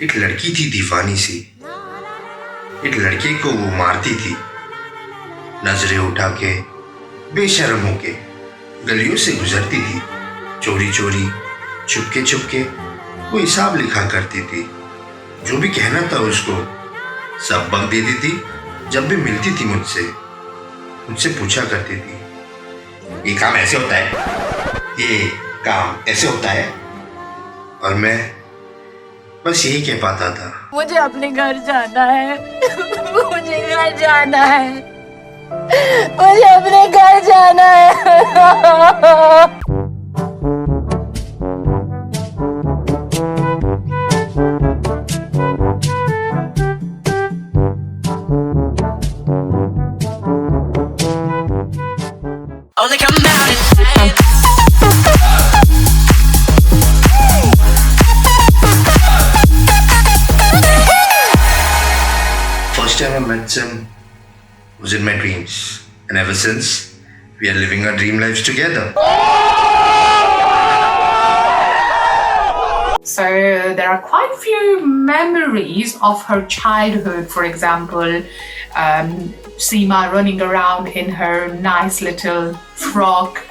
एक लड़की थी दीवानी सी, एक लड़के को वो मारती थी। नजरें उठा के बेशर्म होके गलियों से गुजरती थी। चोरी चोरी छुपके छुपके वो हिसाब लिखा करती थी। जो भी कहना था उसको सब बक देती थी। जब भी मिलती थी मुझसे पूछा करती थी, ये काम ऐसे होता है, ये काम ऐसे होता है। और मैं बस यही कह पाता था, मुझे अपने घर जाना है। मुझे घर जाना है। मुझे अपने घर जाना है। Only come out at night. first time I met Sim was in my dreams, and ever since we are living our dream lives together. So there are quite a few memories of her childhood. For example, Seema running around in her nice little frock,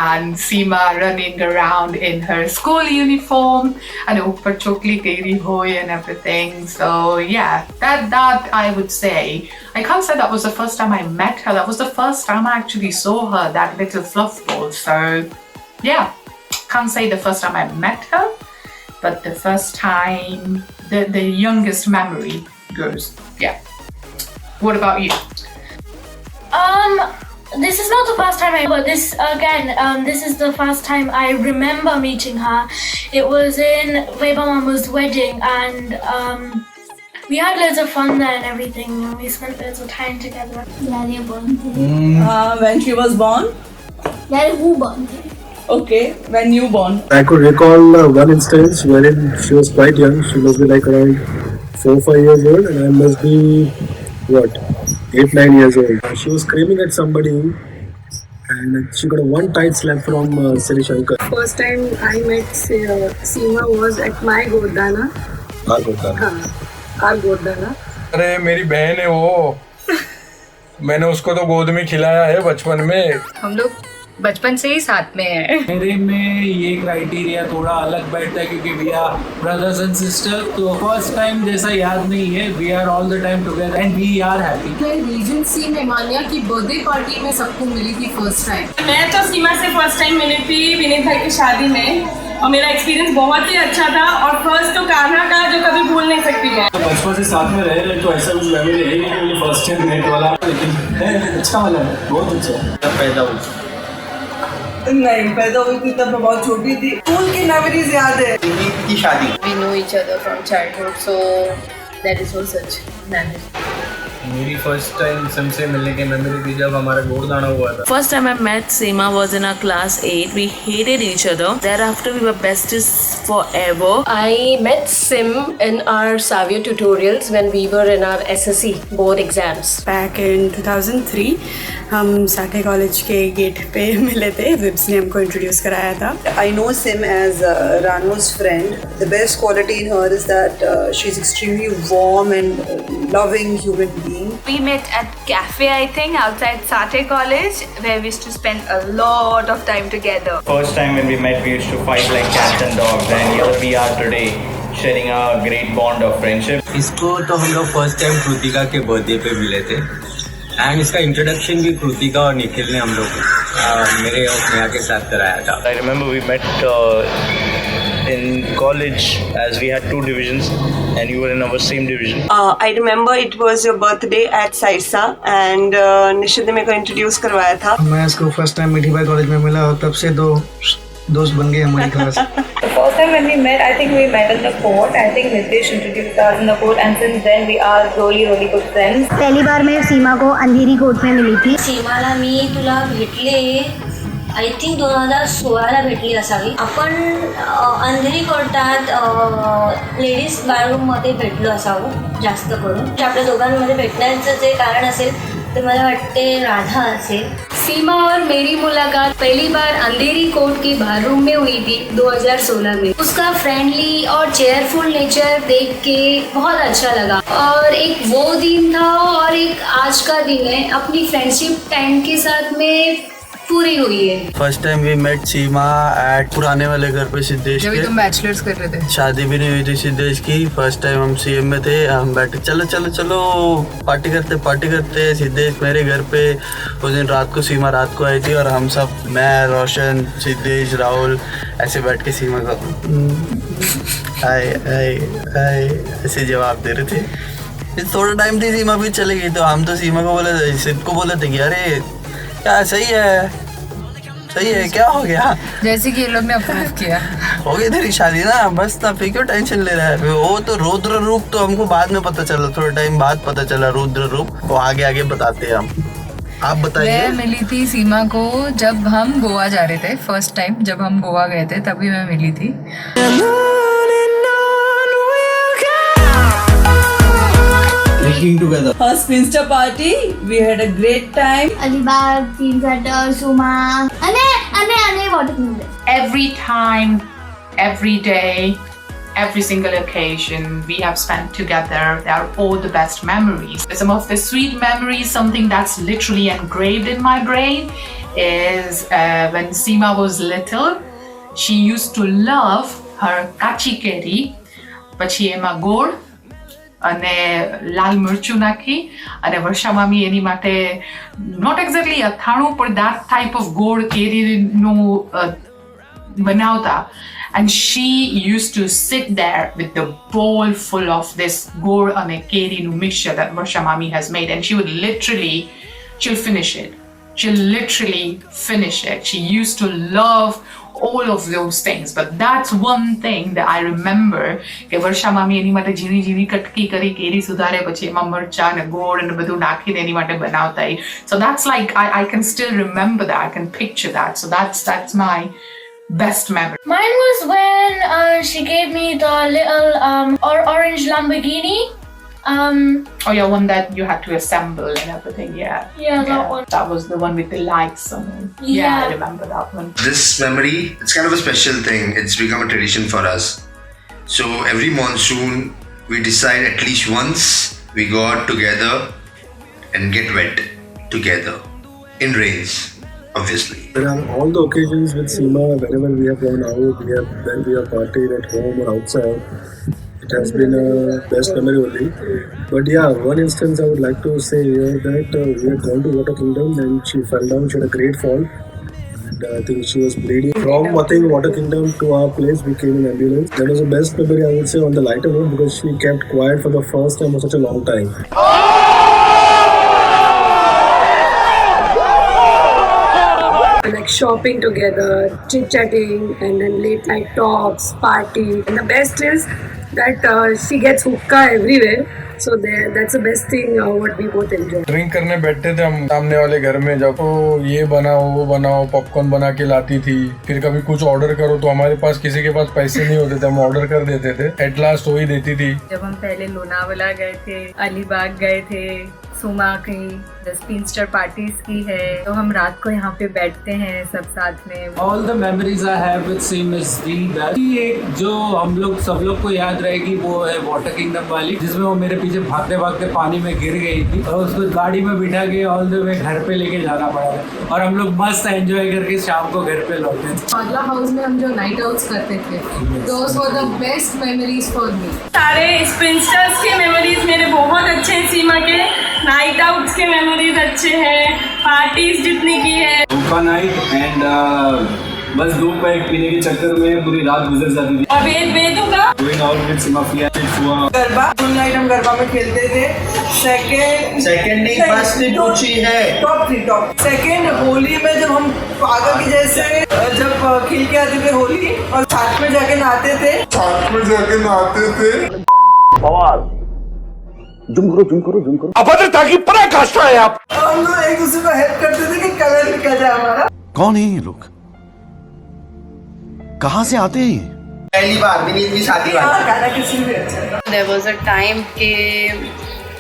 and Seema running around in her school uniform, and upar chokli teri hoy and everything. So yeah, that I would say. I can't say that was the first time I met her. That was the first time I actually saw her, that little fluff ball. So yeah, can't say the first time I met her, but the first time, the youngest memory goes. Yeah. What about you? This is not the first time but this again, this is the first time I remember meeting her. It was in Veba Mama's wedding, and we had loads of fun there and everything. We spent loads of time together. When she was born? Who born? Okay, when you born? I could recall one instance wherein she was quite young. She must be like around 4 or 5 years old, and I must be what, 8 9 years old. She was screaming at somebody, and she got a one tight slap from Sri Shankar. First time I met Seema was at my Gordana. Our Gordana. अरे मेरी बहन है वो। मैंने उसको तो गोद में खिलाया है बचपन में। हम लोग बचपन से ही साथ में है। मेरे में ये क्राइटेरिया थोड़ा अलग बैठता है क्योंकि we are brothers and sister, तो फर्स्ट टाइम जैसा याद नहीं है। We are all the time together and we are happy. मैं रीजेंसी में मान्या की बर्थडे पार्टी में सबको मिली थी फर्स्ट टाइम। मैं तो सीमा से फर्स्ट टाइम मिली थी विनीत भाई की शादी में, और मेरा एक्सपीरियंस बहुत ही अच्छा था। और फर्स्ट तो कान्हा का जो कभी भूल नहीं सकती मैं। तो बचपन से साथ में रहे तो ऐसा कुछ मेमोरी है कि फर्स्ट टाइम नेट वाला, लेकिन अच्छा वाला है, बहुत अच्छा। पैदा हुआ नहीं, पैदा हुई थी तब मैं बहुत छोटी थी। स्कूल की मेमोरीज याद है। की शादी। We know each other from childhood, so that is no such memory. मेरी फर्स्ट टाइम सिम से मिलने की मेमोरी थी जब हमारा गोड़दाना हुआ था। First time I met Seema was in our class 8. We hated each other. Thereafter we were besties forever. I met Sim in our Savio tutorials when we were in our SSC board exams. Back in 2003 हम Sathe college के gate पे मिले थे। विब्स ने हमको introduce कराया था। I know Sim as Ranu's friend. The best quality in her is that she's extremely warm and loving human being. We met at cafe, I think, outside Sathe College, where we used to spend a lot of time together. First time when we met, we used to fight like cats and dogs, and here we are today, sharing a great bond of friendship. इसको तो हम लोग first time Kritika के birthday पे मिले थे, and इसका introduction भी कृतिका और निखिल ने हम लोग मेरे और स्नेहा के साथ कराया था। I remember we met in college as we had 2 divisions and you were in our same division. I remember it was your birthday at Sairsa and निशित ने मेरे को इंट्रोड्यूस करवाया था। मैं इसको फर्स्ट टाइम मिठी भाई कॉलेज में मिला और तब से दोस्त बन गए हमारी class. The first time when we met, I think we met in the court. I think Nitish introduced us in the court, and since then we are really good friends. पहली बार मैं सीमा को अंधेरी कोर्ट में मिली थी। सीमाला मी तुला भेटले I think 2016ला भेटली असावी। आपण अंधेरी कोर्टात लेडीज बाथरूममध्ये भेटलो असावं जास्त करून। आपल्या दोघांमध्ये भेटण्याचं जे कारण असेल ते मला वाटते राधा असेल। सीमा और मेरी मुलाकात पहली बार अंधेरी कोर्ट के बार रूम में हुई थी 2016 में। उसका फ्रेंडली और चेयरफुल नेचर देख के बहुत अच्छा लगा और एक वो दिन था और एक आज का दिन है अपनी फ्रेंडशिप टाइम के साथ में पूरी हुई है। First time we met Seema at पुराने वाले घर पे सिद्धेश जब के। तुम बैचलर्स कर रहे थे, शादी भी नहीं हुई थी सिद्धेश की। फर्स्ट टाइम हम सीएम में थे, हम बैठे चलो चलो चलो पार्टी करते। सिद्धेश मेरे घर पे उस दिन रात को सीमा रात को आई थी और हम सब मैं रोशन सिद्धेश राहुल ऐसे बैठ के सीमा का हाय हाय हाय ऐसे जवाब दे रहे थे। फिर थोड़ा टाइम थी सीमा भी चली गई तो हम तो सीमा को बोले थे सिद्ध को बोले थे कि अरे क्या सही है क्या हो गया, जैसे कि ये लोग ने अप्रूव किया। हो गई तेरी शादी ना, बस ना फिर क्यों टेंशन ले रहा है। वो तो रुद्र रूप तो हमको बाद में पता चला, थोड़ा टाइम बाद पता चला रुद्र रूप, वो आगे बताते हैं हम। आप बताइए। मैं मिली थी सीमा को जब हम गोवा जा रहे थे, फर्स्ट टाइम जब हम गोवा गए थे तभी मैं मिली थी। Drinking together. Our spinster party, we had a great time. Alibag, Team Cutter, Suma, Ane, water kingdom. Every time, every day, every single occasion we have spent together, they are all the best memories. Some of the sweet memories, something that's literally engraved in my brain is when Seema was little, she used to love her kachi keri, પછી એમાં ગોળ અને લાલ મરચું નાખી અને વર્ષા મામી એની માટે not exactly અથાણું પણ that type of ગોળ કેરીનું બનાવતા. And she used to sit there with the bowl full of this gourd and kerinu mixture that Varsha Mami has made, and she would literally, she'll finish it. She'll literally finish it. She used to love all of those things, but that's one thing that I remember કે વર્ષા મામી એની માટે ઝીણી ઝીણી કટકી કરી કેરી સુધારે પછી એમાં મરચા અને ગોળ અને બધું નાખીને એની માટે બનાવતા. So that's like I can still remember that, I can picture that. So that's my best memory. Mine was when she gave me the little orange Lamborghini. Oh yeah, one that you had to assemble and everything. Yeah, that one. That was the one with the lights on it. Yeah, I remember that one. This memory, it's kind of a special thing. It's become a tradition for us. So every monsoon, we decide at least once we go out together and get wet together in rains, obviously. There are all the occasions with Seema whenever we have gone out, when we have partied at home or outside. It has been a best memory only. But yeah, one instance I would like to say here that we had gone to Water Kingdom and she fell down. She had a great fall. And I think she was bleeding. From Water Kingdom to our place, we came in ambulance. That was the best memory I would say on the lighter note because she kept quiet for the first time for such a long time. Like shopping together, chit-chatting, and then late night talks, party. And the best is that she gets hookah everywhere. So that's the best thing what we both enjoy. Drink करने बैठते थे हम सामने वाले घर में, जब तो ये बनाओ वो बनाओ, पॉपकॉर्न बना के लाती थी। फिर कभी कुछ ऑर्डर करो तो हमारे पास किसी के पास पैसे नहीं होते थे, हम ऑर्डर कर देते थे। एट लास्ट हो ही देती थी। जब हम पहले लोनावला गए थे, अलीबाग गए थे, सुमा की द स्पिनस्टर पार्टीज की है, तो हम रात को यहाँ पे बैठते हैं सब साथ में। All the memories I have with Sim is that एक जो हम लोग सब लोग को याद रहेगी वो है वाटर किंगडम वाली, जिसमें वो मेरे पीछे भागते भागते पानी में गिर गई थी और उसको गाड़ी में बिठा के ऑल द वे घर पे लेके जाना पड़ा था और हम लोग मस्त एंजॉय करके शाम को घर पे लौटे थे। पागला हाउस में हम जो नाइट आउट्स करते थे, those were the best memories for me. सारे स्पिनस्टर्स के मेमोरीज मेरे बहुत अच्छे हैं, सीमा के नाइट आउट्स के मेमोरीज अच्छे हैं, पार्टीज जितनी की है। धूपा नाइट एंड बस धूप पैक पीने के चक्कर में पूरी रात गुजर जाती थी। और वेदों का गोइंग आउट विद सीमा फिया गरबा फुल नाइट हम गरबा में खेलते थे। सेकंड नहीं फर्स्ट पूछी है टॉप 3 टॉप। सेकंड होली में जब हम पागल की जैसे जब खेल के आते थे होली और साथ में जाके नहाते थे। जुम करो अभद्रता की पराकाष्ठा है आप। हम लोग एक दूसरे को हेल्प करते थे कि कलर निकल जाए हमारा। कौन है ये लोग, कहाँ से आते हैं? पहली बार विनीत की शादी वाली गाना किसी भी अच्छा। There was a time कि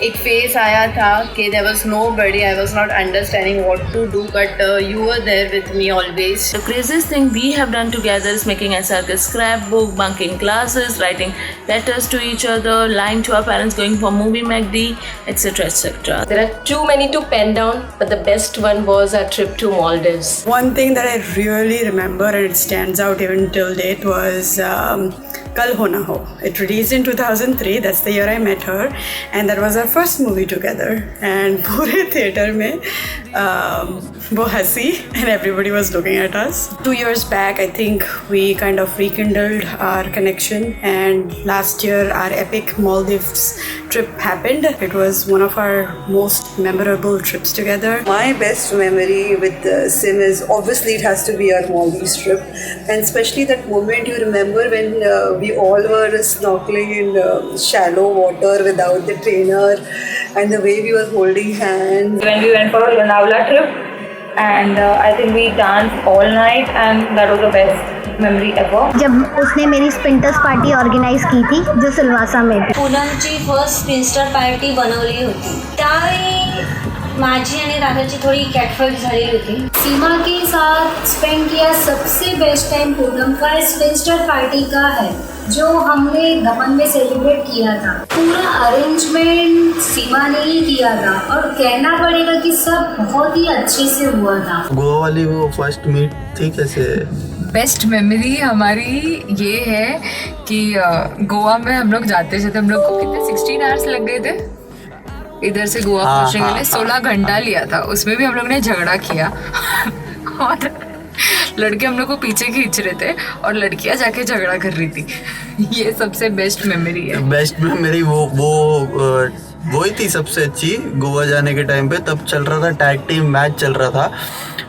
एक फेस आया था कि there was nobody, I was not understanding what to do, but you were there with me always. The craziest thing we have done together is making SRK scrapbook, bunking classes, writing letters to each other, lying to our parents, going for movie MACD, etc. etc. There are too many to pen down, but the best one was our trip to Maldives. One thing that I really remember and it stands out even till date was Kal Ho Na Ho. It released in 2003. That's the year I met her, and that was our first movie together. And पूरे theater में वो हंसी and everybody was looking at us. 2 years back, I think we kind of rekindled our connection, and last year our epic Maldives trip happened. It was one of our most memorable trips together. My best memory with Sim is obviously it has to be our Maldives trip, and especially that moment you remember when we all were snorkeling in shallow water without the trainer, and the way we were holding hands. When we went for a Lonavala trip, and I think we danced all night, and that was the best memory ever. जब उसने मेरी स्पिंटर्स party organise की थी जो सिलवासा में थी. पूनमची first sphincter party बनवली होती त्यावेळी माझी आणि राधाची थोडी कॅटफट झालेली होती. सीमा के साथ स्पेंड किया सबसे बेस्ट टाइम पूनम का स्पिंस्टर पार्टी का है जो हमने दमन में सेलिब्रेट किया था. पूरा अरेंजमेंट सीमा ने ही किया था और कहना पड़ेगा कि सब बहुत ही अच्छे से हुआ था. गोवा वाली वो फर्स्ट मीट थी कैसे? बेस्ट मेमोरी हमारी ये है कि गोवा में हम लोग जाते थे, हम लोग को कितने 16 आवर्स लग गए थे इधर से गोवा पहुंचने के लिए. 16 घंटा लिया था. उसमें भी हम लोग ने झगड़ा किया और लड़के हम लोग को पीछे खींच रहे थे और लड़कियां जाके झगड़ा कर रही थी. ये सबसे बेस्ट मेमोरी है. बेस्ट मेमोरी वो ही थी सबसे अच्छी. गोवा जाने के टाइम पे तब चल रहा था टैग टीम मैच चल रहा था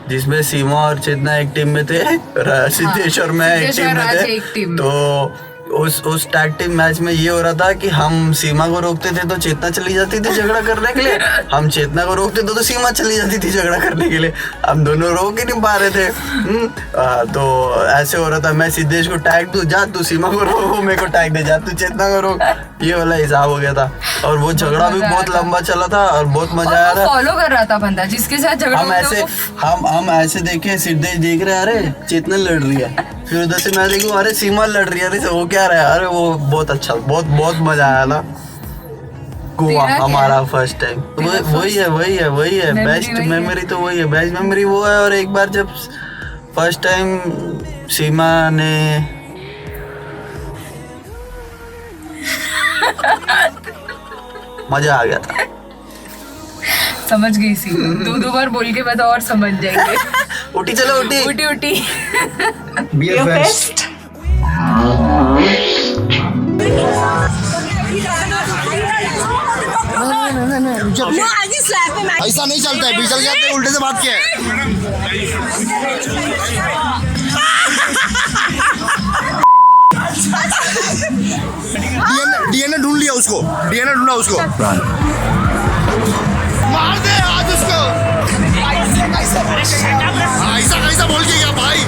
जिसमें सीमा और चेतना एक टीम में थे, सिद्धेश और मैं एक टीम में थे. तो उस टैग टीम मैच में ये हो रहा था कि हम सीमा को रोकते थे तो चेतना चली जाती थी झगड़ा करने के लिए, हम चेतना को रोकते थे तो सीमा चली जाती थी झगड़ा करने के लिए. हम दोनों रोक ही नहीं पा रहे थे. तो ऐसे हो रहा था, मैं सिद्धेश को टैग दूं, जा तू सीमा को रोक, वो मेरे को टैग दे, जा तू चेतना को रोक. ये वाला हिसाब हो गया था और वो झगड़ा भी बहुत लंबा चला था और बहुत मजा आया था. फॉलो कर रहा था बंदा जिसके साथ झगड़ा. हम ऐसे देखे, सिद्धेश देख रहे अरे चेतना लड़ रही है, फिर उधर से मैं देखूं अरे सीमा लड़ रही है, अरे वो क्या रहा है. अरे वो बहुत अच्छा, बहुत मजा आया था. गोवा हमारा फर्स्ट टाइम. वही है बेस्ट मेमोरी. तो वही है बेस्ट मेमोरी वो है. और एक बार जब फर्स्ट टाइम सीमा ने मजा आ गया था. समझ गई सी. दो बार बोल के बाद और समझ जाएंगे. उठी चलो उठी. Be a best. ऐसा नहीं चलता है. बिचल गया उल्टे से बात किया है. डीएनए ढूंढ लिया उसको. डीएनए ढूंढा उसको. मार दे आज उसको. ऐसा बोल के क्या भाई.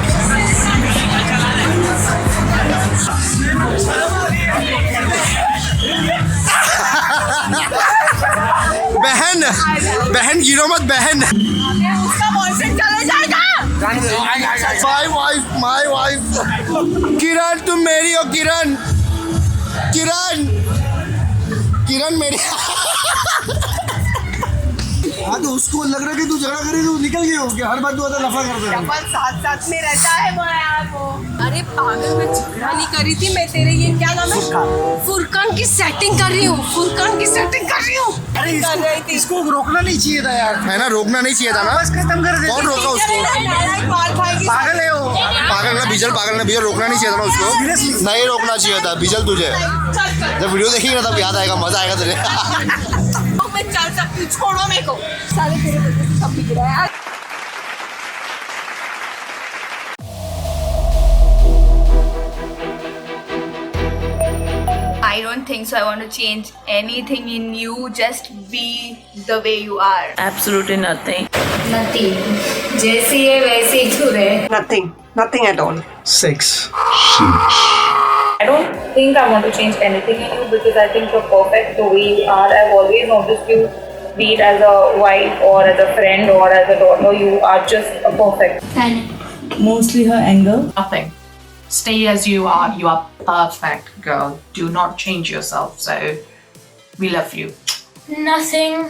बहन गिरो मत बहन. उसका बॉयफ्रेंड चले जाएगा. My wife. किरण तुम मेरी हो. किरण मेरी. हाँ तो उसको लग रहा है कि तू झगड़ा करे तो निकल गई हो. हर बात तू लफड़ा करता है. साथ में रहता है वो. अरे पागल, मैं झगड़ा नहीं कर रही थी. मैं तेरे ये क्या नाम है फुरकान की सेटिंग कर रही हूँ. अरे इसको रोकना नहीं चाहिए था यार. है ना, रोकना नहीं चाहिए था ना. बस खत्म कर दे. कौन रोका उसको. पागल है वो. पागल ना बिजल रोकना नहीं चाहिए था ना उसको. नहीं रोकना चाहिए था बिजल. तुझे जब वीडियो देखेंगे ना तब याद आएगा, मजा आएगा तुझे. मैं चल सकती हूँ, छोड़ो मेरे को. सारे तेरे वजह से सब बिगड़ा है. I don't think so. I want to change anything in you. Just be the way you are. Absolutely nothing. जैसी है वैसी ही तू रहे. Nothing at all. 6. I don't think I want to change anything in you because I think you're perfect the way you are. I've always noticed you, be it as a wife or as a friend or as a daughter, you are just perfect. Mostly her anger. Nothing. Stay as you are. You are perfect, girl. Do not change yourself. So, we love you. Nothing.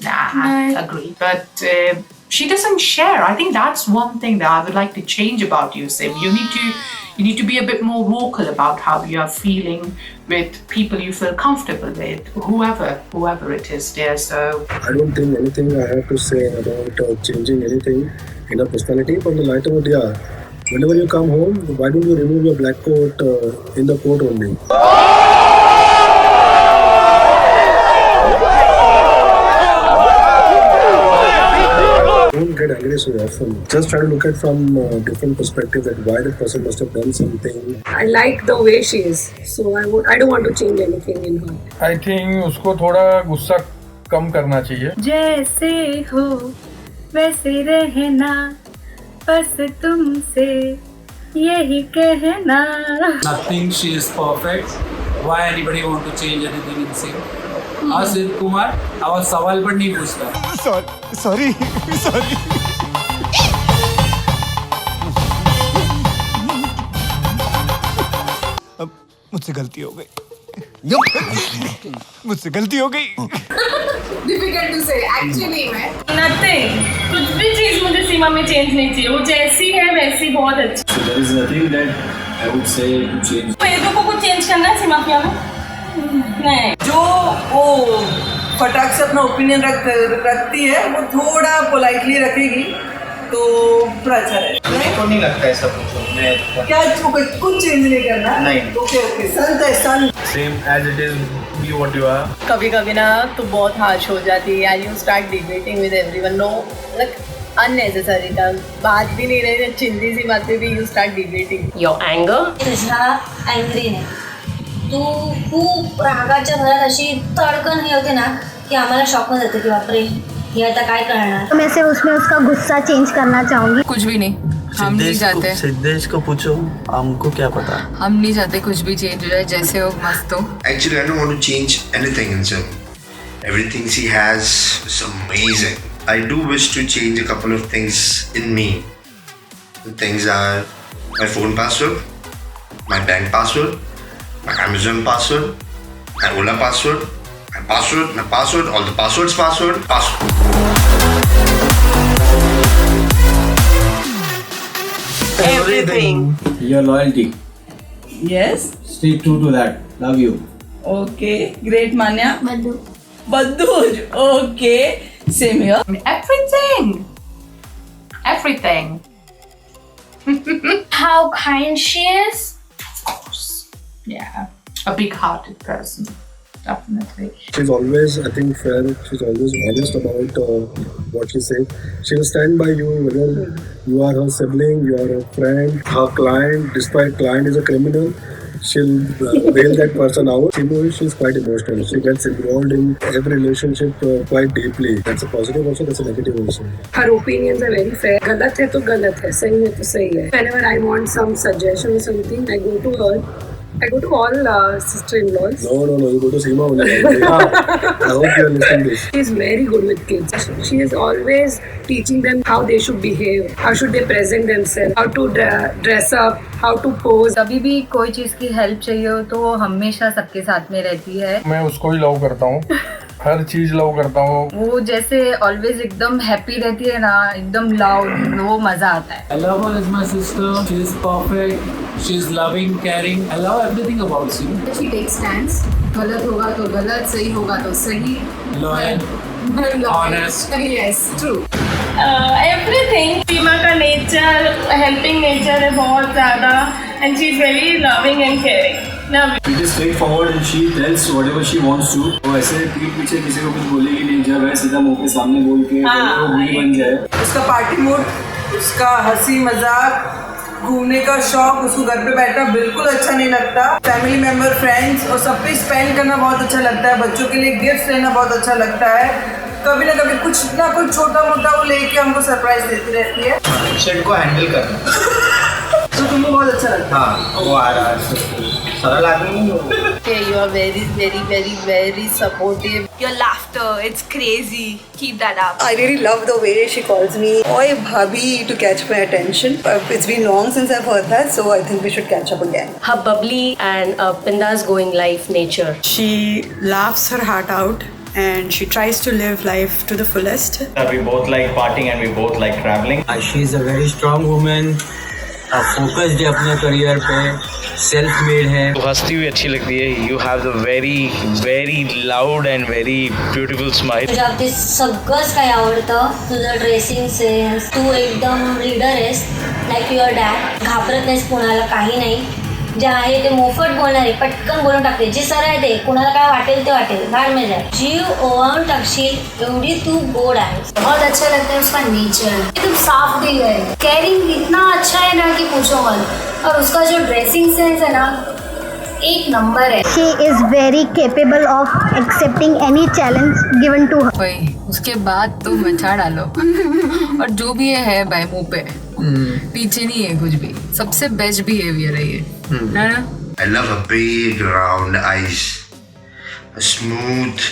Nah, agree. But she doesn't share. I think that's one thing that I would like to change about you, Sim. You need to be a bit more vocal about how you are feeling with people you feel comfortable with, whoever it is there. So I don't think anything I have to say about changing anything in her personality. But the lighter note, yeah. Whenever you come home, why don't you remove your black coat in the coat only? Don't get angry so often. Just try to look at from different perspectives that why that person must have done something. I like the way she is, so I don't want to change anything in her. I think उसको थोड़ा गुस्सा कम करना चाहिए. जैसे हो वैसे रहना, बस तुमसे यही कहना. Nothing, she is perfect. Why anybody want to change anything in Sim? Sid Kumar, आवाज सवाल पर नहीं पूछता. Sorry. मुझसे गलती हो गई. मुझसे गलती हो गई. Difficult to say. Actually, मैं Nothing. कुछ भी चीज मुझे सीमा में चेंज नहीं चाहिए. वो जैसी है वैसी बहुत अच्छी. So there is nothing that I would say to change. पेड़ों को कुछ चेंज करना है सीमा में? नहीं. जो वो फटाक से अपना ओपिनियन रखती है वो थोड़ा पोलाइटली रखेगी तो पूरा अच्छा रहेगा. मेरे को नहीं लगता ऐसा कुछ. क्या कुछ चेंज नहीं करना. नहीं. ओके संत है संत. Same as it is, be what you are. कभी कभी ना तो बहुत हार्श हो जाती है. You start debating with everyone. No, like unnecessary था. बात भी नहीं रही, चिंदी सी बात पे भी you start debating. Your anger? तुझा अँग्री नाही. तू खूप रागाच्या भरात अशी तडकन हे होते ना की आम्हाला शॉकच येते की बापरे हे आता काय करणार. मैं से उसमें उसका गुस्सा चेंज करना चाहूंगी. कुछ भी नहीं. हम नहीं चाहते. सिद्धेश को पूछो, हमको क्या पता. हम नहीं चाहते कुछ भी चेंज हो जाए. जैसे हो मस्त हो. Actually, I don't want to change anything in Sim. Everything she has is amazing. I do wish to change a couple of things in me. The things are my phone password, my bank password, my Amazon password, my Ola password, my password, all the password. Everything. Your loyalty. Yes. Stay true to that. Love you. Okay. Great, Manya. Badduj. Okay. Same here. Everything. How kind she is. Yeah, a big-hearted person, definitely. She's always, I think, fair. She's always honest about what she says. She'll stand by you whether you are her sibling, you are her friend, her client. Despite client is a criminal, she'll bail that person out. She's quite emotional. She gets involved in every relationship quite deeply. That's a positive also, that's a negative also. Her opinions are very fair. गलत है तो गलत है, सही है तो सही है. Whenever I want some suggestion or something, I go to her. I go to all sister-in-laws. No, you go to Seema only. I hope you are listening to this. She's very good with kids. She is always teaching them how they should behave, how should they present themselves, how to dress up, how to pose. कभी भी कोई चीज़ की help चाहिए हो तो वो हमेशा सबके साथ में रहती है. मैं उसको ही लव करता हूँ. हर चीज लव करता हूँ. वो जैसे ऑलवेज एकदम हैप्पी रहती है ना, एकदम लाउड, वो मजा आता है. I love her as my sister. She is perfect. She is loving, caring. I love everything about Sim. She takes stands. गलत होगा तो गलत, सही होगा तो सही. Loyal. Honest. Yes, true. Everything. सीमा का नेचर, हेल्पिंग नेचर है बहुत ज़्यादा, and she is very loving and caring. She is straightforward and she tells whatever she wants to. वो ऐसे पीठ पीछे किसी को कुछ बोलेगी नहीं, जब है सीधा मुंह के सामने बोल के वो बुरी बन जाए. उसका पार्टी मूड, उसका हंसी मजाक, घूमने का शौक, उसको घर पे बैठना बिल्कुल अच्छा नहीं लगता. फैमिली मेंबर, फ्रेंड्स और सब पे स्पेंड करना बहुत अच्छा लगता है. बच्चों के लिए गिफ्ट लेना बहुत अच्छा लगता है. कभी ना कभी कुछ ना कुछ छोटा मोटा वो लेके हमको सरप्राइज देती रहती है. शेड को हैंडल करना तो तुमको बहुत अच्छा लगता है. हाँ, वो आ रहा है. सरल आदमी नहीं हो। Okay, you are very, very, very, very supportive. Your laughter, it's crazy. Keep that up. I really love the way she calls me "Oi bhabhi" to catch my attention. It's been long since I've heard that, so I think we should catch up again. Her bubbly and bindas going life nature. She laughs her heart out and she tries to live life to the fullest. We both like partying and we both like traveling. She is a very strong woman. Focused है अपने career पे, self made है, हंसती हुई अच्छी लगती है. You have the very very loud and very beautiful smile. तुझ्या बाबतीत सगळंच काही आवडतं. तुझं ड्रेसिंग सेन्स, तू एकदम लीडर आहेस, लाईक युअर डॅड. घाबरत नाहीस कोणाला, काही नाही. जे आहे ते मोफत बोलणारे, पटकन बोलून टाकते. जे सरळ आहे ते कोणाला काय वाटेल ते वाटेल, गाड में जाए. जीव ओवाळून टाकशील एवढी तू गोड आहेस. बहुत अच्छा लगता है उसका नेचर. एकदम साफ दिल है, कैरिंग इतना अच्छा है ना कि पूछो मत. और उसका जो ड्रेसिंग सेंस है ना, एक नंबर है. She is very capable of accepting any challenge given to her. वही उसके बाद तो मचा डालो. और जो भी है भाई मुंह पे, पीछे नहीं है कुछ भी. सबसे बेस्ट बिहेवियर है ये, है ना? I love her big round eyes, her smooth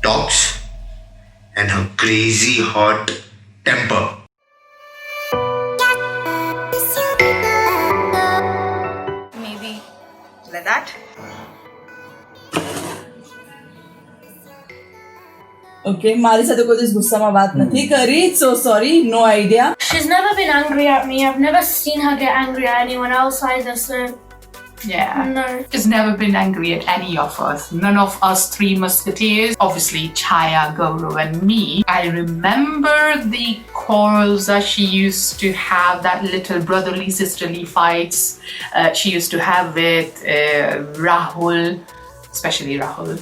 talks, and her crazy hot temper. Maybe like that. Okay, મારી સાથે કોઈ દિવસ ગુસ્સામાં વાત નથી કરી. So sorry, no idea. She's never been angry at me. I've never seen her get angry at anyone else either, so Yeah. no. She's never been angry at any of us. None of us three musketeers. Obviously, Chaya, Gaurav and me. I remember the quarrels that she used to have, that little brotherly, sisterly fights she used to have with Rahul, especially Rahul.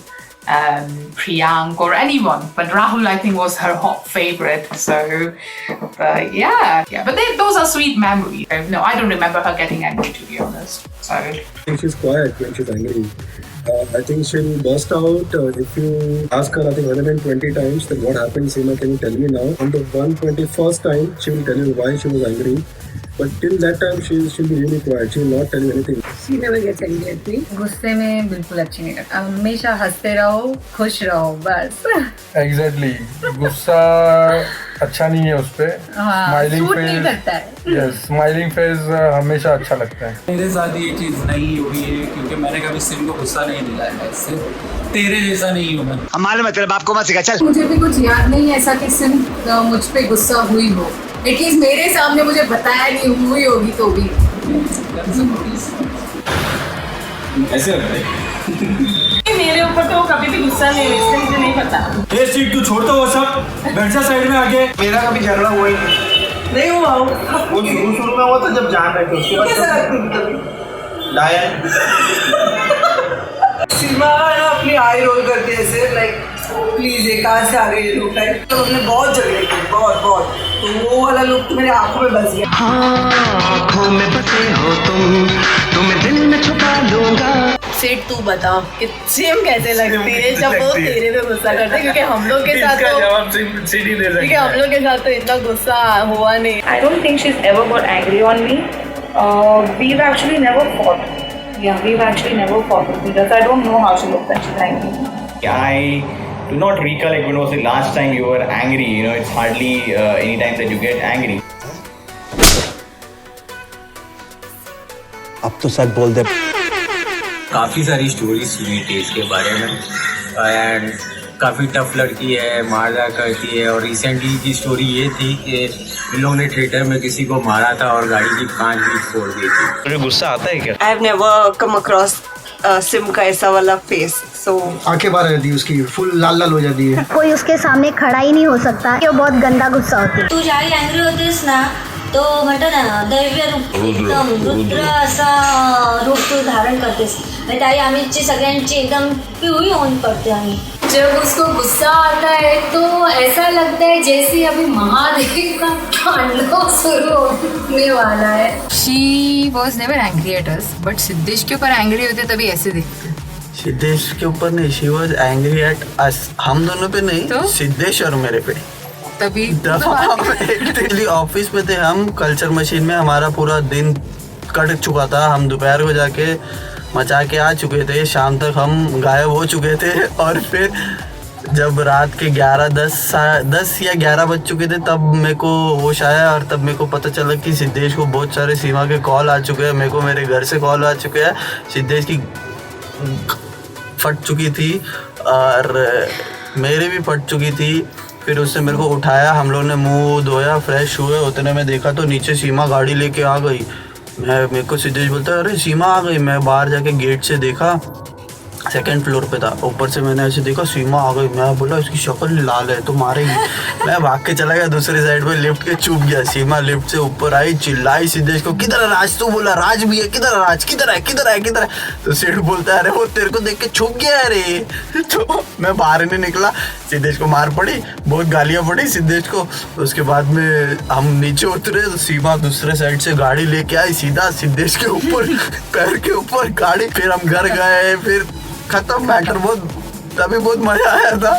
Priyank or anyone, but Rahul I think was her hot favorite. So yeah, but those are sweet memories. No, I don't remember her getting angry, to be honest. So I think she's quiet when she's angry. I think she'll burst out if you ask her, I think 120 times that what happened, Seema, can you tell me now? On the 121st time, she will tell you why she was angry. But till that time, she'll be really quiet. She will not tell you anything. She never gets angry at me. गुस्से में बिल्कुल अच्छी नहीं लगता. हमेशा हंसते रहो, खुश रहो, बस. एग्जैक्टली गुस्सा अच्छा नहीं है उस पे. सूट नहीं करता है. यस, स्माइलिंग फेस हमेशा अच्छा लगता है. मेरे साथ ये चीज़ नहीं हुई है क्योंकि मैंने कभी सिम को गुस्सा नहीं दिलाया है. इससे तेरे जैसा नहीं हूँ मैं. हमारे मतलब आपको मत सिखा. चल, मुझे भी कुछ याद नहीं है ऐसा कि सिम मुझ पे गुस्सा हुई हो. एटलीस्ट मेरे सामने मुझे बताया नहीं हुई होगी तो भी. ऐसे होता मेरे ऊपर तो कभी भी गुस्सा नहीं है, इसलिए मुझे नहीं पता. ये सीट तू छोड़ दो वो सब, बैठ जा साइड में आके. मेरा कभी झगड़ा हुआ ही नहीं. नहीं हुआ हो. वो शुरू में हुआ था जब जान रहे थे, उसके बाद लायन. सीमा ना अपनी आई रोल करती है ऐसे, लाइक प्लीज ये कहाँ से आ गई लुक. लाइक तो हमने बहुत झगड़े किए, बहुत. तो वो वाला लुक तो मेरे आंखों में बस गया. आँखों में बसे हो तुम्हें दिल में छुपा लूंगा. सिड तू बता कि सेम कैसे लगती है जब वो तेरे पे गुस्सा करते हैं, क्योंकि हम लोग के साथ तो इतना गुस्सा हुआ नहीं. I don't think she's ever got angry on me. We've actually never fought. Yeah, we've actually never fought with each other. I don't know how she looks when she's angry. I do not recollect when was the last time you were angry. You know, it's hardly any time that you get angry. अब तो सच बोल दे. काफ़ी सारी story सुनी थी इसके बारे में, एंड काफ़ी टफ लड़की है, मारधाड़ करती है. और रिसेंटली की स्टोरी ये थी कि इन लोगों ने थिएटर में किसी को मारा था और गाड़ी की कांच भी फोड़ दी थी. तुझे गुस्सा आता है क्या? I have never come across SIM का ऐसा वाला फेस. सो आंखें बाहर रहती है उसकी, फुल लाल हो जाती है. कोई उसके सामने खड़ा ही नहीं हो सकता. वो बहुत गंदा गुस्सा होती है. तू ज्यादा एंग्री होतेस ना तो म्हणतो ना दैव्य रूप, एकदम रुद्र असा रूप तू धारण करतेस. ताई आम्हीची सगळ्यांची एकदम पिवळी होऊन पडते आम्ही. जब उसको गुस्सा आता है तो ऐसा लगता है जैसे अभी महादेव का तांडव शुरू होने वाला है. She was never angry at us, but Siddhesh के ऊपर एंग्री होते तभी ऐसे दिखते. सिद्धेश के ऊपर नहीं, she was angry at us. हम दोनों पे नहीं, तो? सिद्धेश और मेरे पे. तभी ऑफिस में थे हम, कल्चर मशीन में. हमारा पूरा दिन कट चुका था. हम दोपहर को जाके मचा के आ चुके थे। शाम तक हम गायब हो चुके थे और फिर जब रात के 10 या 11 बज चुके थे तब मेरे को होश आया और तब मेरे को पता चला कि सिद्धेश को बहुत सारे सीमा के कॉल आ चुके हैं। मेरे को मेरे घर से कॉल आ चुके हैं। सिद्धेश की फट चुकी थी और मेरे भी फट चुकी थी। फिर उसने मेरे को उठाया, हम लोग ने मुंह धोया, फ्रेश हुए। उतने में देखा तो नीचे सीमा गाड़ी लेके आ गई। मेरे को सिद्धेश बोलता है अरे सीमा आ गई। मैं बाहर जाके गेट से देखा, सेकंड फ्लोर पे था, ऊपर से मैंने ऐसे देखा सीमा आ गई। मैं बोला इसकी शक्ल लाल है तो मारेगी। मैं भाग के चला गया दूसरी साइड पे, लिफ्ट के चुप गया। सीमा लिफ्ट से ऊपर आई, चिल्लाई सिद्धेश को किधर है राज। तू बोला राज भी है, किधर है राज, किधर है किधर है किधर है। तो सेठ बोलता है अरे वो तेरे को देख के छुप गया है रे। तो मैं बाहर नहीं निकला। सिद्धेश को मार पड़ी, बहुत गालियां पड़ी सिद्धेश को। उसके बाद में हम नीचे उतरे तो सीमा दूसरे साइड से गाड़ी लेके आई सीधा सिद्धेश के ऊपर, पैर के ऊपर गाड़ी। फिर हम घर गए, फिर खत्म मैटर। तभी बहुत मजा आया था।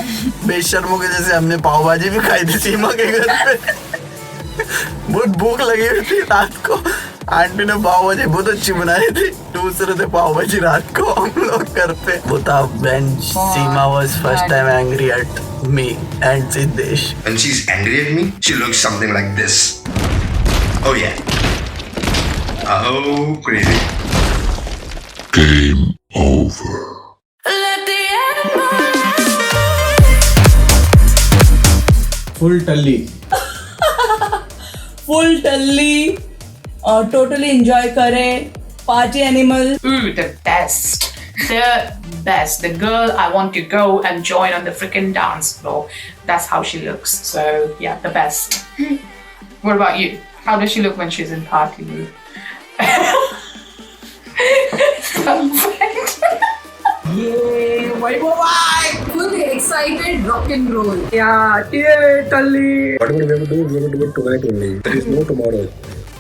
बेशर्मों के जैसे हमने पाव भाजी भी खाई थी सीमा के घर पे। बहुत भूख लगी हुई थी रात को। आंटी ने पाव भाजी बहुत अच्छी बनाई थी। दूसरे थे पाव भाजी रात को हम लोग घर पे। वो था when Seema was first time angry at me and Siddesh. When she's angry at me, she looks something like this. Oh yeah. Oh crazy. Game over. Full टल्ली फुल टल्ली और टोटली एंजॉय करें, party animal. Ooh, the best. The best. The girl I want to go and join on the freaking dance floor. That's how she looks. So yeah, the best. What about you? How does she look when she's in party mood? Yay! Why? Fully excited rock and roll. Yeah, totally. Whatever we have to do, we have to do it tonight only. There is no tomorrow.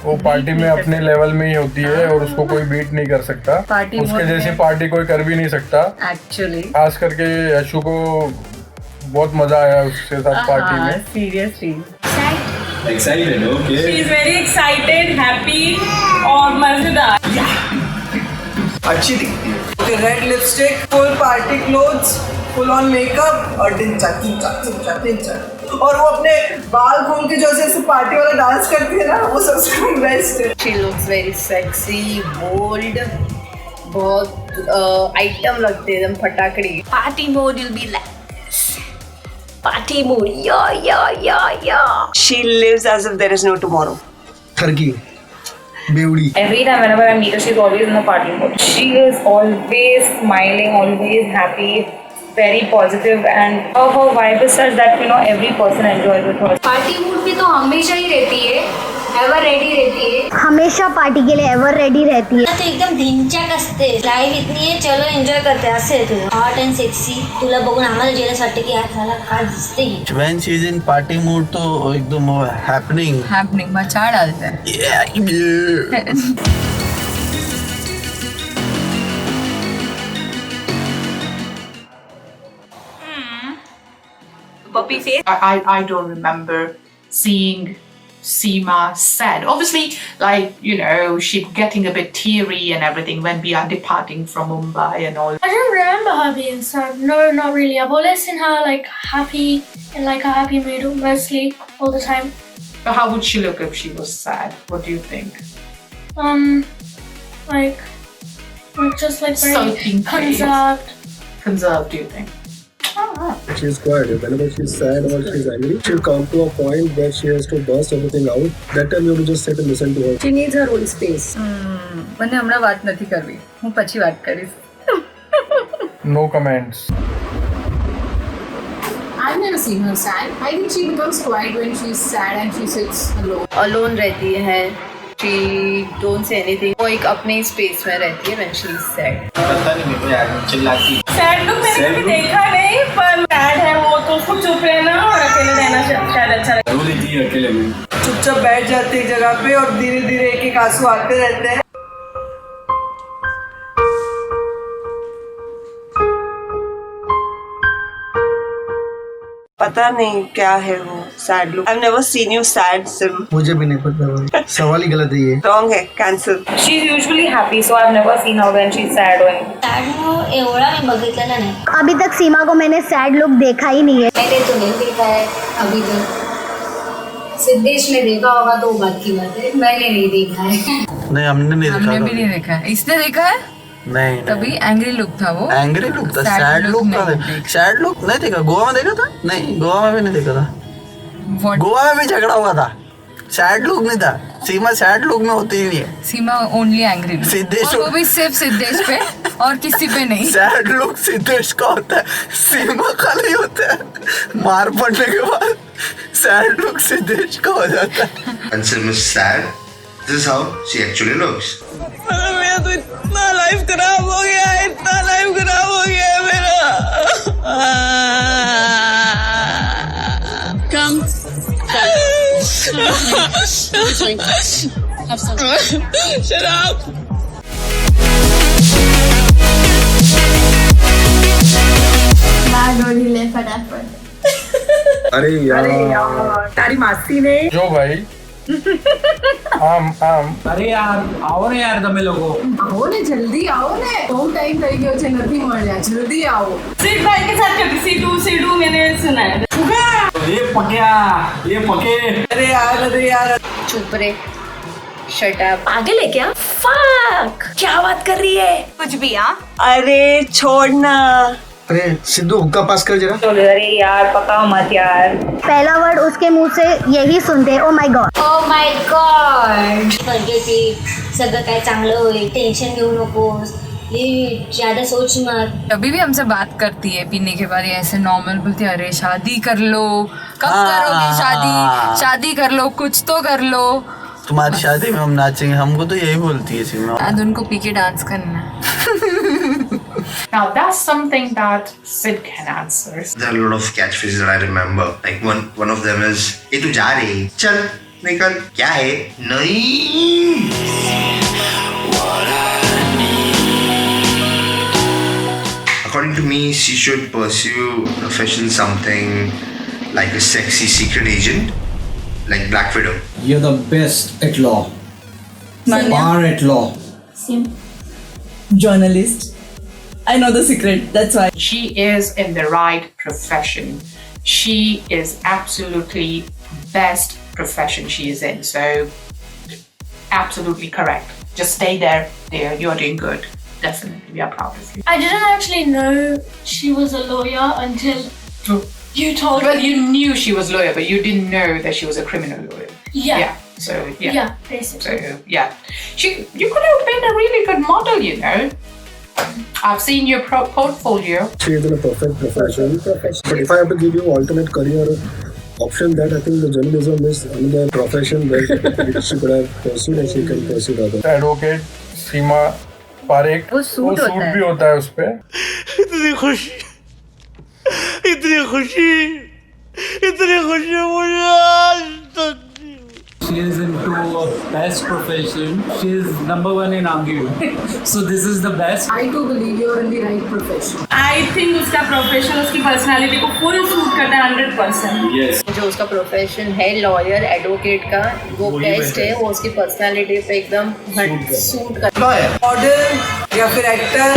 वो party में अपने level में ही होती है और उसको कोई beat नहीं कर सकता। पार्टी उसके मोड जैसी में। पार्टी कोई कर भी नहीं सकता। Actually. खास करके यशु को बहुत मजा आया उसके साथ पार्टी में। Seriously. Excited okay she is very excited, happy और मजेदार। अच्छी दिखती है। Red lipstick, full party clothes, full on makeup और टिंचा। और वो अपने बाल खोल के जो ऐसे पार्टी वाला डांस करती है ना, वो सबसे बेस्ट है। She looks very sexy, bold, बहुत आइटम लगते हैं, एकदम फटाकड़ी। Party mode will be like this. Party mode, yeah. She lives as if there is no tomorrow. Turkey. Beudi. Every time whenever I meet her, she's always in the party mode. She is always smiling, always happy, very positive, and her vibe is such that every person enjoys with her. Party mood पे तो हमेशा ही रहती है, ever ready रहती है। हमेशा party के लिए एवर रेडी रहती है। तो एकदम धिंचाक असते, लाईव्ह इतनी आहे, चलो एन्जॉय करते असे आहे तुझं। हॉट अँड सेक्सी, तुला बघून आम्हाला जेलस वाटतं की यार साला खास दिसते ही। When she's in party mood तो एकदम happening मचा डालता है। Puppy face. I don't remember seeing Seema sad. Obviously, like, she's getting a bit teary and everything when we are departing from Mumbai and all. I don't remember her being sad. No, not really. I've always seen her like happy, in like a happy mood mostly all the time. So how would she look if she was sad? What do you think? Like just like very Sulking face. Conserved, do you think? She's quiet. Whenever she's sad or she's angry, she'll come to a point where she has to burst everything out. That time you have to just sit and listen to her. She needs her own space. મને હમણાં વાત નથી કરવી, હું પછી વાત કરીશ. No comments. I've never seen her sad. I think she becomes quiet when she's sad and she sits alone. Alone रहती है. She don't say anything. वो एक अपने स्पेस में रहती है when she is sad. पता नहीं मेरे को यार चिल्लाती। सैड लुक मैंने कभी देखा नहीं, पर सैड है वो तो उसको चुप रहना और अकेले रहना शायद अच्छा लगता है। रो लेती है अकेले में। चुपचाप बैठ जाते एक जगह पे और धीरे धीरे एक एक आंसू आते रहते हैं। पता नहीं क्या है वो sad look. I've never seen you sad, Sim. मुझे भी नहीं पता भाई, सवाल ही गलत है ये। Wrong है, cancel. She's usually happy, so I've never seen her when she's sad or anything. Sad एवढा मी बघितलेला नाही। अभी तक सीमा को मैंने सैड लुक देखा ही नहीं है। मैंने तो नहीं देखा है अभी तक। सिद्धेश ने देखा होगा तो बात की बात है, मैंने नहीं देखा है। नहीं हमने नहीं देखा। हमने भी नहीं देखा है। इसने देखा है? नहीं तभी एंग्री लुक था वो। एंग्री लुक था, सैड लुक था। सैड लुक नहीं देखा। गोवा में देखा था? नहीं गोवा में भी नहीं देखा था। गोवा में भी झगड़ा हुआ था, सैड लुक नहीं था। सीमा सैड लुक में होती ही नहीं है। सीमा ओनली एंग्री लुक। सिद्धेश वो भी सिर्फ सिद्धेश पे और किसी पे नहीं। सैड लुक सिद्धेश का होता है, सीमा का नहीं होता है। मार पड़ने के बाद सैड लुक सिद्धेश का हो जाता है। And Sim is sad. This is how she actually looks. मेरा तो इतना लाइफ खराब हो गया है, इतना लाइफ खराब हो गया है मेरा। Come. Shut up. अरे यार तारी मासी ने जो भाई આમ અરે યાર આવો ને યાર તમે લોકો आओ ने जल्दी आओ ने बहुत टाइम થઈ ગયો છે નથી મળ્યા જલ્દી आओ सीट भाई के साथ कभी सीटू मैंने सुना है। ये पक्या ये पके अरे यार चुप रे शट अप पागल है क्या? फक क्या बात कर रही है? कुछ भी हाँ अरे छोड़ना। अरे सिद्धू हुक्का पास कर जरा। अरे यार पकाओ मत यार। पहला वर्ड उसके मुंह से यही सुनते, oh my God. Oh my God. म्हणजे की सगळं काय चांगलं होईल, टेंशन घेऊ नकोस, ये ज्यादा सोच मत। अभी भी हमसे बात करती है पीने के बारे ऐसे नॉर्मल बोलती है, अरे शादी कर लो, कब करोगे शादी, शादी कर लो, कुछ तो कर लो, तुम्हारी शादी में हम नाचेंगे। हमको तो यही बोलती है सीमा। आज उनको पी के डांस करना। Now that's something that Sid can answer. There are a lot of catchphrases that I remember. Like one of them is, "ये तू जा रही? चल निकल। क्या है? नहीं." According to me, she should pursue a profession something like a sexy secret agent, like Black Widow. You're the best at law. Bar at law. Journalist. I know the secret. That's why. She is in the right profession. She is absolutely best profession she is in. So absolutely correct. Just stay there, dear. You're doing good. Definitely, we are proud of you. I didn't actually know she was a lawyer until you told Well, me. you knew she was lawyer, but you didn't know that she was a criminal lawyer. Yeah. So yeah. Yeah, basically. So yeah, you could have been a really good model, you know. I've seen your portfolio. She is in a perfect profession. But if I have to give you alternate career option, that I think the journalism is another profession where she could have pursued and she can pursue other. Advocate Seema Parekh, वो suit होता है। भी होता है उस पे। इतनी खुशी इतनी खुशी इतनी खुशी मुझे आज तक। She is into a best profession. She is number one in Angu. So this is the best. I do believe you're in the right profession. I think उसका प्रोफेशन उसकी पर्सनालिटी को फुल सूट करता है 100%। Yes. जो उसका profession है lawyer advocate का वो बेस्ट है, वो उसकी पर्सनालिटी पे एकदम सूट करता है। मॉडल या फिर एक्टर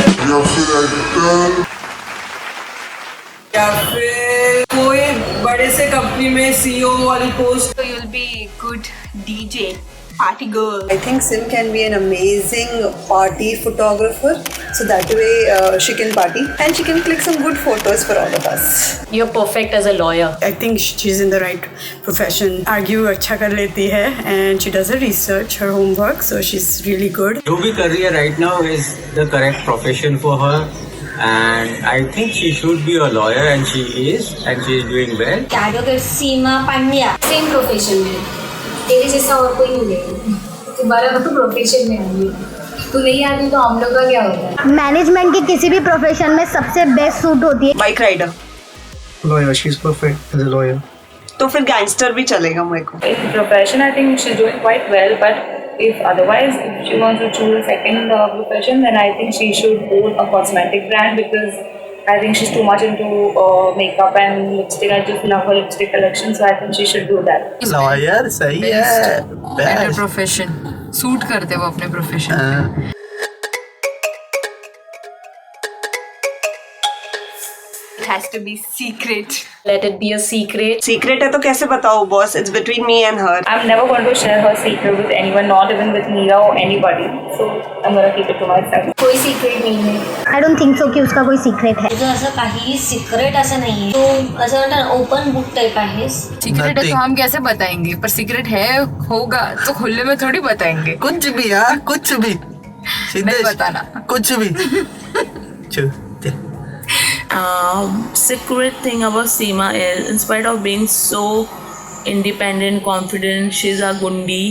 या फिर कोई बड़े से कंपनी में सीईओ वाली post. So you'll be good DJ, party girl. I think Sim can be an amazing party photographer. So that way she can party and she can click some good photos for all of us. You're perfect as a lawyer. I think she's in the right profession. Argue अच्छा कर लेती है and she does her research, her homework, so she's really good. जो भी कर रही है right now is the correct profession for her. And I think she should be a lawyer and she is doing well. Advocate Seema Pandya same profession में, तेरे जैसा और कोई नहीं है। तुम्हारा तो प्रोफेशन में आई है, तू नहीं आती तो हम लोग का क्या होता है? मैनेजमेंट की किसी भी प्रोफेशन में सबसे बेस्ट सूट होती है bike rider. Lawyer, she is perfect as a lawyer. तो फिर गैंगस्टर भी चलेगा मेरे को। Profession, I think she's doing quite well, but if otherwise, if she wants to choose a second profession, then I think she should own a cosmetic brand because I think she's too much into makeup and lipstick. I just love her lipstick collection, so I think she should do that. यार सही है, better profession suit करते वो अपने profession. It has to be secret. Let it be a secret. Secret है तो कैसे बताओ boss? It's between me and her. I'm never going to share her secret with anyone, not even with Meera or anybody. So I'm going to keep it to myself. कोई secret नहीं है। I don't think so कि उसका कोई secret है। तुझं असं काही सिक्रेट असं नाही आहे, तो असं म्हणतात ओपन बुक टाइप आहेस। सीक्रेट है तो हम कैसे बताएंगे, पर सीक्रेट है होगा तो खुले में थोड़ी बताएंगे। कुछ भी यार, कुछ भी नहीं बताना, कुछ भी। Secret thing about Seema is, in spite of being so independent, confident, she's a gundi,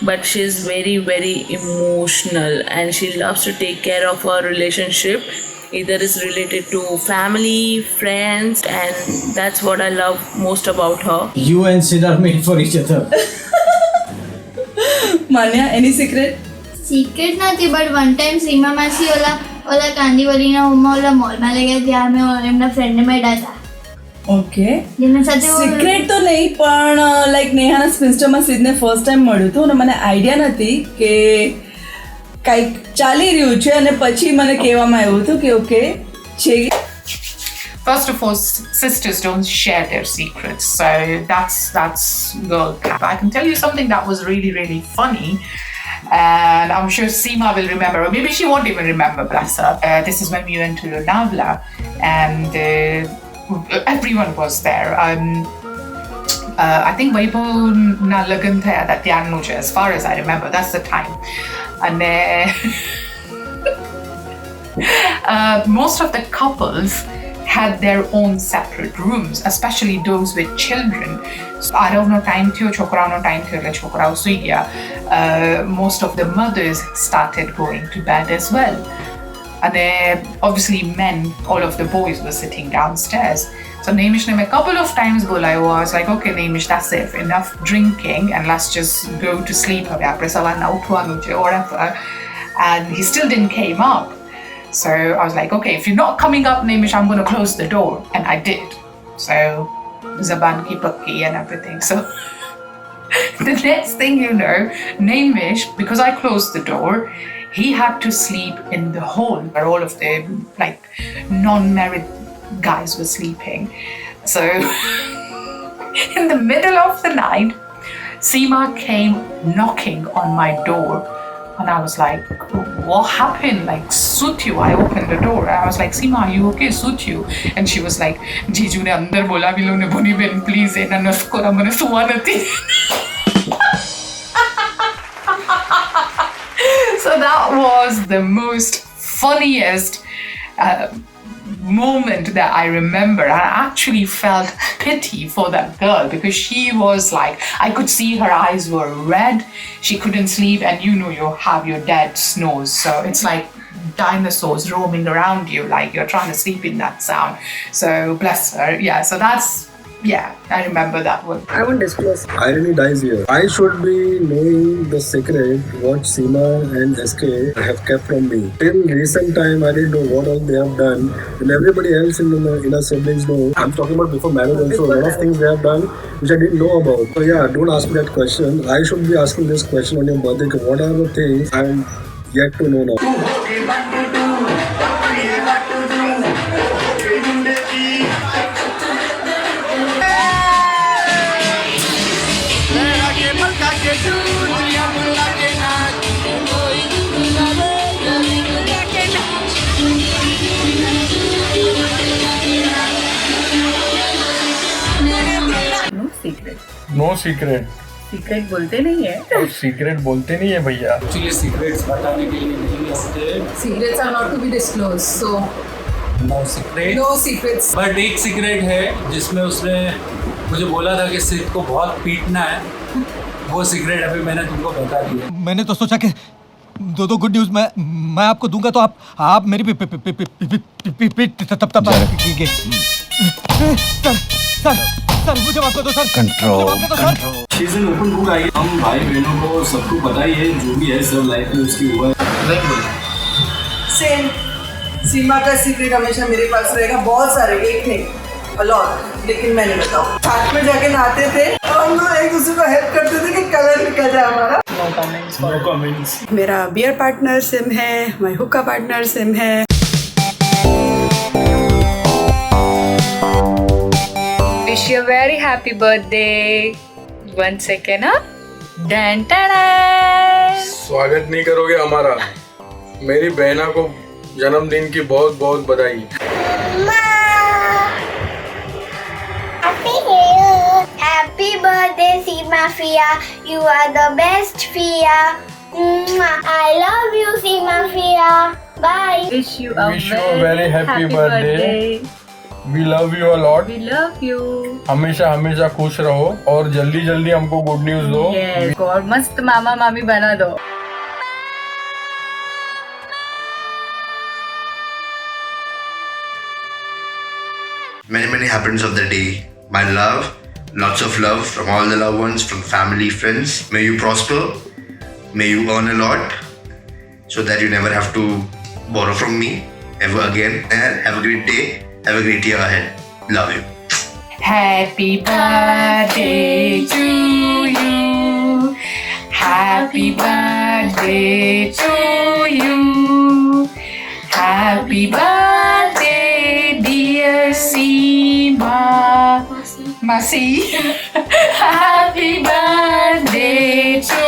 but she's very, very emotional, and she loves to take care of her relationship. Either is related to family, friends, and that's what I love most about her. You and Sid are made for each other. Manya, any secret? Secret નથી, but one time સીમા માસી ઓલા કાંદીવલીના હોમમાં ઓલા મોલમાં લઈ ગયા, ત્યાં અમે એમના ફ્રેન્ડને મળ્યા હતા. ઓકે, જેના સાથે સિક્રેટ તો નહીં, પણ લાઈક નેહાના સ્પિન્સ્ટરમાં સિદ્ધને ફર્સ્ટ ટાઈમ મળ્યું હતું અને મને આઈડિયા નથી કે કંઈક ચાલી રહ્યું છે અને પછી મને કહેવામાં આવ્યું હતું કે ઓકે છે. First of all, sisters don't share their secrets, so that's girl crap. I can tell you something that was really, really funny, and I'm sure Seema will remember, or maybe she won't even remember, bless her. This is when we went to Lonavala, and everyone was there. I think Vaibhav na lagan tha that tyan nu as far as I remember. That's the time, and most of the couples had their own separate rooms, especially those with children. So Arav no time thyo, chokra no time thyo, le chokra sui gaya. Most of the mothers started going to bed as well. And obviously men, all of the boys were sitting downstairs. So Namish ne a couple of times bola, I was like, okay Namish, that's it, enough drinking and let's just go to sleep. Or whatever. And he still didn't came up. So I was like, okay, if you're not coming up, Namish, I'm going to close the door. And I did. So, Zaban ki pakki and everything. So, the next thing you know, Namish, because I closed the door, he had to sleep in the hall where all of the like non-married guys were sleeping. So, in the middle of the night, Seema came knocking on my door. And I was like, what happened? Like, Sutyu, I opened the door. I was like, Seema, are you okay? Sutyu. And she was like, Jiju ne andar bola, Vilo ne boni ben, please, ena nafko ramane suwanati. So that was the most funniest moment that I remember. I actually felt pity for that girl because she was like, I could see her eyes were red, she couldn't sleep, and you know you have your dad snores, so it's like dinosaurs roaming around you, like you're trying to sleep in that sound. So bless her. Yeah, so that's, yeah, I remember that one. I won't disclose. Irony dies here. I should be knowing the secret what Seema and SK have kept from me. Till recent time, I didn't know what all they have done, and everybody else in our siblings know. I'm talking about before marriage also. A lot of things they have done which I didn't know about. So yeah, don't ask me that question. I should be asking this question on your birthday. What are the things I'm yet to know now? No secret secret बोलते नहीं है, और secret बोलते नहीं है भैया. Actually secrets बताने के लिए नहीं होते. Secrets are not to be disclosed, so no secret. no secrets. But एक सीक्रेट है जिसमें उसने मुझे बोला था कि सिद्ध को बहुत पीटना है. वो सीक्रेट अभी मैंने तुमको बता दिया. मैंने तो सोचा कि दो गुड न्यूज मैं आपको दूंगा तो आप मेरी पीठ तब सर मुझे माफ कर दो sir. Control. She's an open book I. हम भाई बहनों को सबको पता ही है जो भी है सब लाइफ में उसकी हुआ है. सेम सीमा का सीक्रेट हमेशा मेरे पास रहेगा, बहुत सारे, एक नहीं अलॉट, लेकिन मैं नहीं बताऊँ। साथ में जाके नहाते थे और हम लोग एक दूसरे को हेल्प करते थे कि कलर निकल जाए हमारा। No comments. मेरा बियर पार्टनर सिम है, माय हुक्का पार्टनर सिम है। Wish you a very happy birthday. 1 second, huh? Dun, dun, dun. स्वागत नहीं करोगे हमारा? मेरी बहना को जन्मदिन की बहुत बहुत बधाई। Happy birthday, Seema Fia. You are the best, Fia. I love you, Seema Fia. Bye. Wish you a very happy birthday. We love you a lot. We love you. हमेशा हमेशा खुश रहो और जल्दी जल्दी हमको गुड न्यूज दो। Yes, और मस्त मामा मामी बना दो। Many happiness of the day. My love, lots of love from all the loved ones, from family, friends. May you prosper. May you earn a lot, so that you never have to borrow from me ever again. And have a great day. Have a great year ahead. Love you. Happy birthday to you. Happy birthday to you. Happy birthday, dear Seema. Masi. Happy birthday to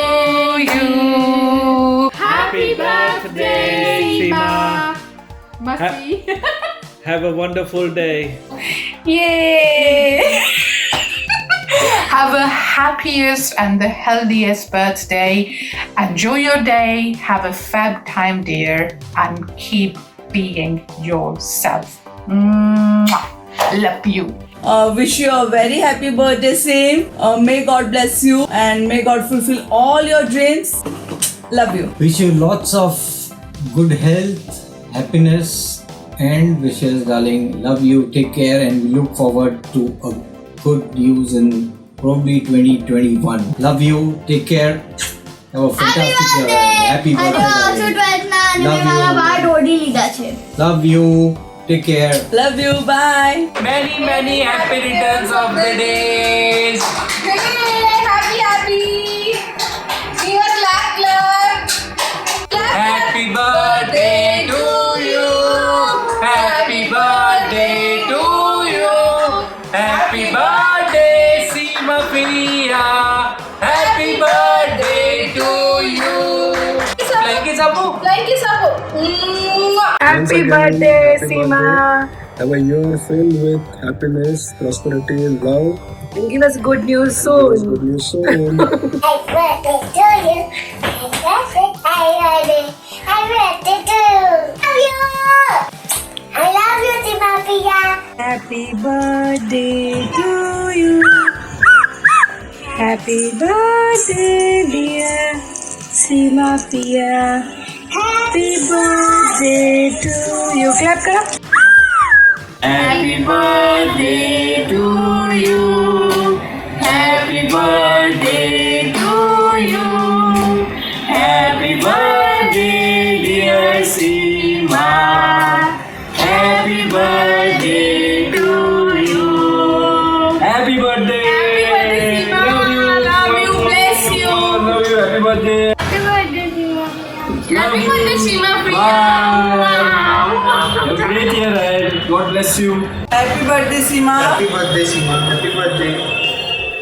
you. Happy birthday, Seema. Masi. Have a wonderful day. Yay! Have a happiest and the healthiest birthday. Enjoy your day. Have a fab time, dear, and keep being yourself. Mwah. Love you. Wish you a very happy birthday, Sim. May God bless you and may God fulfill all your dreams. Love you. Wish you lots of good health, happiness, and wishes, darling. Love you. Take care, and we look forward to a good news in probably 2021. Love you. Take care. Have a fantastic year. Happy birthday. Love you. Take care. Love you. Bye. Many happy returns of the days. Happy. Give a clap. Happy birthday to you. Happy birthday to you. Happy birthday, Seema Fia. Happy birthday to you. Blanky Sabu. Happy birthday, Seema. Have a year filled with happiness, prosperity, and love. And give us good news soon. Good news soon. Happy birthday to you. Happy birthday, dear Seema Fia. Happy birthday to you. Clap, clap. Happy birthday to you. Happy birthday to you. Happy birthday, dear Seema. Happy birthday to you. Happy birthday. Love you. Love you. Bless you. Love you. Happy birthday. Happy birthday, Seema Fia. Have a great year ahead. God bless you. Happy birthday, Seema. Happy birthday, Seema. Happy birthday.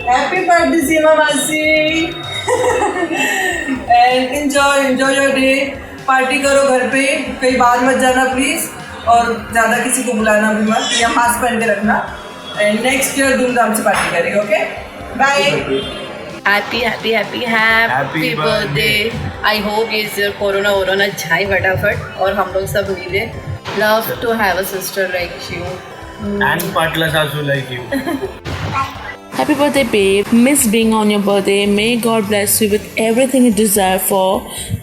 Happy birthday, Seema Masi. And enjoy your day. Party करो घर पे, कहीं बाहर मत जाना please, और ज़्यादा किसी को बुलाना भी मत, या मास्क पहन के रखना। एंड नेक्स्ट ईयर धूमधाम से पार्टी करेंगे, okay? Bye. Happy birthday. I hope ये कोरोना जाए फटाफट और हम लोग सब मिले। Love to have a sister like you And Patlas also like you. Happy birthday, babe. Miss being on your birthday. May God bless you with everything you desire for.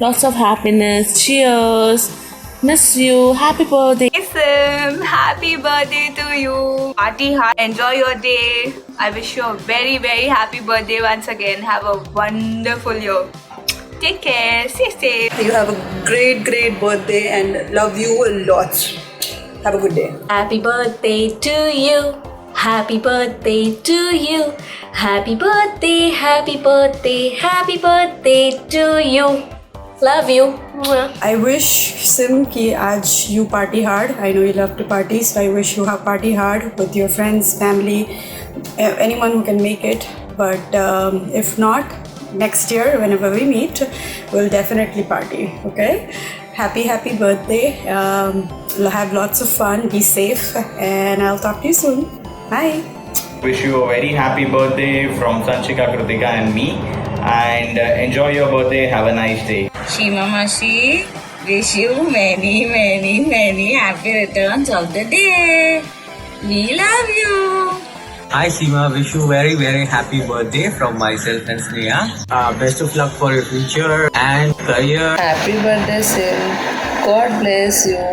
Lots of happiness. Cheers. Miss you. Happy birthday. Sim, happy birthday to you. Party hard. Enjoy your day. I wish you a very happy birthday once again. Have a wonderful year. Take care. Stay safe. You have a great, great birthday and love you a lot. Have a good day. Happy birthday to you. Happy birthday to you. Happy birthday, happy birthday, happy birthday to you. Love you. I wish Sim ki aaj you party hard. I know you love to party, so I wish you have party hard with your friends, family, anyone who can make it. But if not, next year whenever we meet, we'll definitely party. Okay? Happy birthday. Have lots of fun. Be safe, and I'll talk to you soon. Bye. Wish you a very happy birthday from Sanchika, Kritika and me, and enjoy your birthday. Have a nice day. Seema Masi, wish you many happy returns of the day. We love you. Hi Seema, wish you very happy birthday from myself and Sneha. Best of luck for your future and career. Happy birthday Sim. God bless you.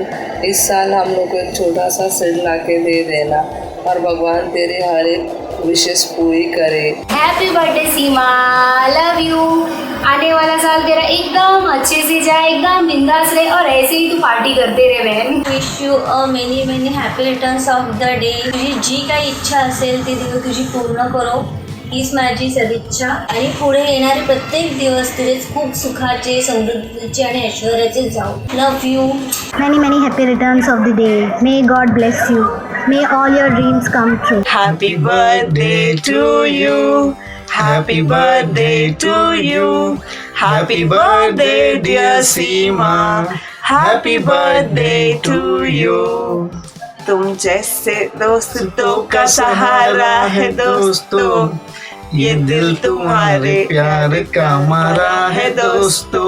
इस साल हम लोग को एक छोटा सा सिर ला के दे देना और भगवान तेरे हर एक विशेष पूरी करे. Happy birthday Seema, love you. आने वाला साल तेरा एकदम अच्छे से जाए, एकदम बिंदास रहे और ऐसे ही तू पार्टी करते रहे बहन. Wish you a many happy returns of the day. तुझी जी काही इच्छा असेल ती देव तुझी पूर्ण करो, हीच माझी सदिच्छा. आणि पुढे येणारे प्रत्येक दिवस तुझे खूप सुखाचे, समृद्धीचे आणि ऐश्वर्याचे जाऊ. Love you. Many happy returns of the day. May God bless you. May all your dreams come true. Happy birthday to you. Happy birthday to you. Happy birthday dear Seema. Happy birthday to you. तुम जैसे दोस्तों का सहारा है दोस्तों, ये दिल तुम्हारे प्यार का मारा है दोस्तों.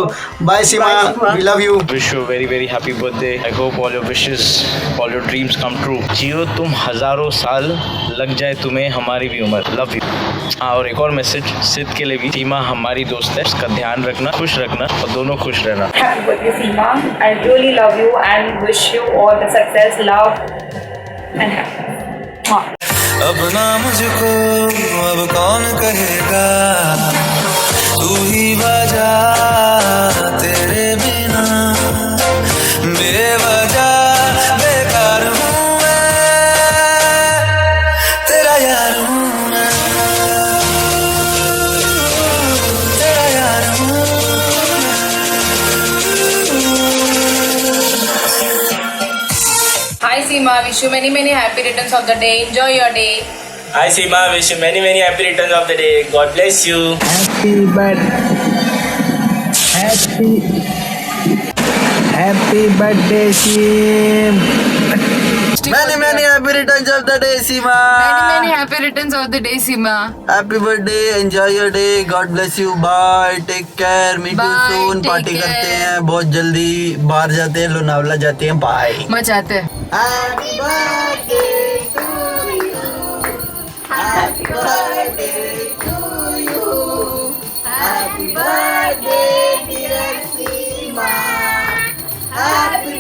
Bye Seema, we love you. Wish you a very happy birthday. I hope all your wishes, all your dreams come true. जियो तुम हजारों साल, लग जाए तुम्हें हमारी भी उम्र. Love you. हाँ, और एक और मैसेज सिद्ध के लिए भी. सीमा हमारी दोस्त है, उसका ध्यान रखना, खुश रखना और दोनों खुश रहना. Happy birthday, Seema. I really love you and wish you all the success, love, and happiness. अब ना मुझको अब कौन कहेगा, तू ही बजा तेरे बिना बेवजह बेकार हूँ मैं, तेरा यार हूँ मैं, तेरा यार हूँ. Hi Seema, wish you many happy returns of the day. Enjoy your day. Hi Seema, wish you many happy returns of the day. God bless you. Happy birthday Sim. Many happy returns of the day Seema. Many happy returns of the day Seema. Happy birthday, enjoy your day. God bless you. Bye. Take care. Meet you soon. Party करते हैं बहुत जल्दी. बाहर जाते हैं, लोनावला जाते हैं. Bye. मचाते. Happy birthday to you. Happy birthday to you. Happy birthday dear Seema. Happy